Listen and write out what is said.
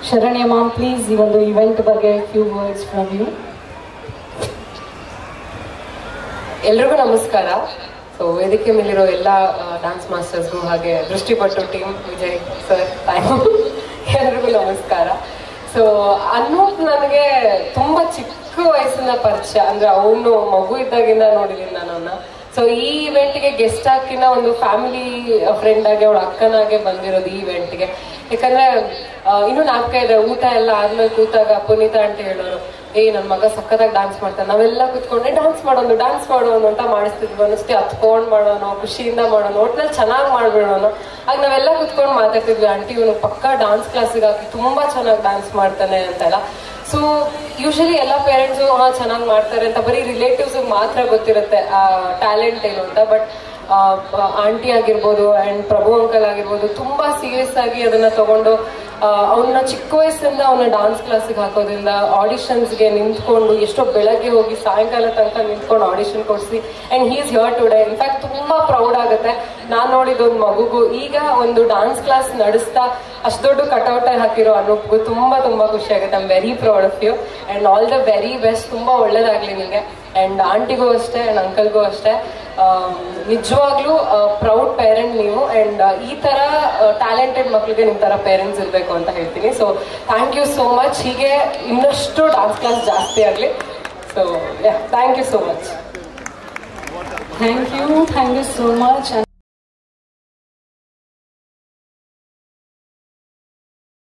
Sharanya ma'am, please ಈ ಒಂದು event ಬಗ್ಗೆ ಫ್ಯೂ ವರ್ಡ್ಸ್ ಫ್ರಮ್ ಯು. ಎಲ್ರಿಗೂ ನಮಸ್ಕಾರ. ಸೊ ವೇದಿಕೆ ಮೇಲಿರೋ ಎಲ್ಲ ಡ್ಯಾನ್ಸ್ ಮಾಸ್ಟರ್ಸ್ಗೂ ಹಾಗೆ ದೃಷ್ಟಿಪಟ್ಟು ಟೀಮ್, ವಿಜಯ್ ಸರ್, ಎಲ್ರಿಗೂ ನಮಸ್ಕಾರ. ಸೊ ಅನೂಪ್ ನನಗೆ ತುಂಬಾ ಚಿಕ್ಕ ವಯಸ್ಸಿನ ಪರಿಚಯ, ಅಂದ್ರೆ ಅವನು ಮಗು ಇದ್ದಾಗಿಂದ ನೋಡಿದೀನಿ ನಾನು ಅವನ್ನ. ಸೊ ಈ ಇವೆಂಟ್ಗೆ ಗೆಸ್ಟ್ ಹಾಕಿನ ಒಂದು ಫ್ಯಾಮಿಲಿ ಫ್ರೆಂಡ್ ಆಗಿ ಅವಳ ಅಕ್ಕನಾಗೆ ಬಂದಿರೋದು ಈ ಇವೆಂಟ್ಗೆ. ಯಾಕಂದ್ರೆ ಇನ್ನೂ ನಾಲ್ಕ ಇದೆ, ಊಟ ಎಲ್ಲ ಆದ್ಮೇಲೆ ಕೂತಾಗ ಪುನೀತಾ ಅಂತ ಹೇಳೋರು, ನನ್ನ ಮಗ ಸಕ್ಕತ್ತಾಗಿ ಡ್ಯಾನ್ಸ್ ಮಾಡ್ತಾನೆ, ನಾವೆಲ್ಲ ಕೂತ್ಕೊಂಡೆ ಡ್ಯಾನ್ಸ್ ಮಾಡೋನು ಅಂತ ಮಾಡಿಸ್ತಿದ್ವಿ. ಅನ್ನಿಸ್ತಿ ಹತ್ಕೊಂಡ್ ಮಾಡೋಣ, ಖುಷಿಯಿಂದ ಮಾಡೋಣ, ಒಟ್ನಲ್ಲಿ ಚೆನ್ನಾಗಿ ಮಾಡ್ಬಿಡೋಣ. ಆಗ ನಾವೆಲ್ಲ ಕೂತ್ಕೊಂಡು ಮಾತಾಡ್ತಿದ್ವಿ, ಆಂಟಿ ಇವನು ಪಕ್ಕಾ ಡ್ಯಾನ್ಸ್ ಕ್ಲಾಸಿಗೆ ಹಾಕಿ ತುಂಬಾ ಚೆನ್ನಾಗಿ ಡ್ಯಾನ್ಸ್ ಮಾಡ್ತಾನೆ ಅಂತೆಲ್ಲ. ಸೊ ಯೂಶಲಿ ಎಲ್ಲ ಪೇರೆಂಟ್ಸು ಚೆನ್ನಾಗಿ ಮಾಡ್ತಾರೆ ಅಂತ ಬರೀ ರಿಲೇಟಿವ್ಸ್ ಮಾತ್ರ ಗೊತ್ತಿರುತ್ತೆ ಆ ಟ್ಯಾಲೆಂಟ್ ಏನು ಅಂತ. ಬಟ್ ಆಂಟಿ ಆಗಿರ್ಬೋದು ಅಂಡ್ ಪ್ರಭು ಅಂಕಲ್ ಆಗಿರ್ಬೋದು ತುಂಬಾ ಸೀರಿಯಸ್ ಆಗಿ ಅದನ್ನ ತಗೊಂಡು ಅವನ್ನ ಚಿಕ್ಕ ವಯಸ್ಸಿಂದ ಅವನ ಡಾನ್ಸ್ ಕ್ಲಾಸಿಗೆ ಹಾಕೋದ್ರಿಂದ ಆಡಿಷನ್ಸ್ಗೆ ನಿಂತ್ಕೊಂಡು ಎಷ್ಟೋ ಬೆಳಗ್ಗೆ ಹೋಗಿ ಸಾಯಂಕಾಲ ತನಕ ನಿಂತ್ಕೊಂಡು ಆಡಿಷನ್ ಕೊಡಿಸಿ and he is here today. In fact ತುಂಬಾ ಪ್ರೌಡ್ ಆಗುತ್ತೆ ನಾನು ನೋಡಿದ ಒಂದು ಮಗುಗೂ ಈಗ ಒಂದು ಡಾನ್ಸ್ ಕ್ಲಾಸ್ ನಡೆಸ್ತಾ ಅಷ್ಟು ದೊಡ್ಡ ಕಟೌಟ್ ಹಾಕಿರೋ ಅನೂಪ್ಗೂ ತುಂಬಾ ತುಂಬಾ ಖುಷಿ ಆಗುತ್ತೆ. I am very proud of you and all the very best. ತುಂಬಾ ಒಳ್ಳೇದಾಗ್ಲಿ ನಿಮಗೆ ಅಂಡ್ ಆಂಟಿಗೂ ಅಷ್ಟೇ ಅಂಡ್ ಅಂಕಲ್ಗೂ ಅಷ್ಟೇ. ನಿಜವಾಗ್ಲೂ ಪ್ರೌಡ್ ಪೇರೆಂಟ್ ನೀವು ಅಂಡ್ ಈ ತರ ಟ್ಯಾಲೆಂಟೆಡ್ ಮಕ್ಳಿಗೆ ನಿಮ್ ತರ ಪೇರೆಂಟ್ಸ್ ಇರ್ಬೇಕು ಅಂತ ಹೇಳ್ತೀನಿ. So thank you so much. ಹೀಗೆ ಇನ್ನಷ್ಟು ಡಾನ್ಸ್ ಕ್ಲಾಸ್ ಜಾಸ್ತಿ ಆಗಲಿ. So thank you so much. Thank you so much.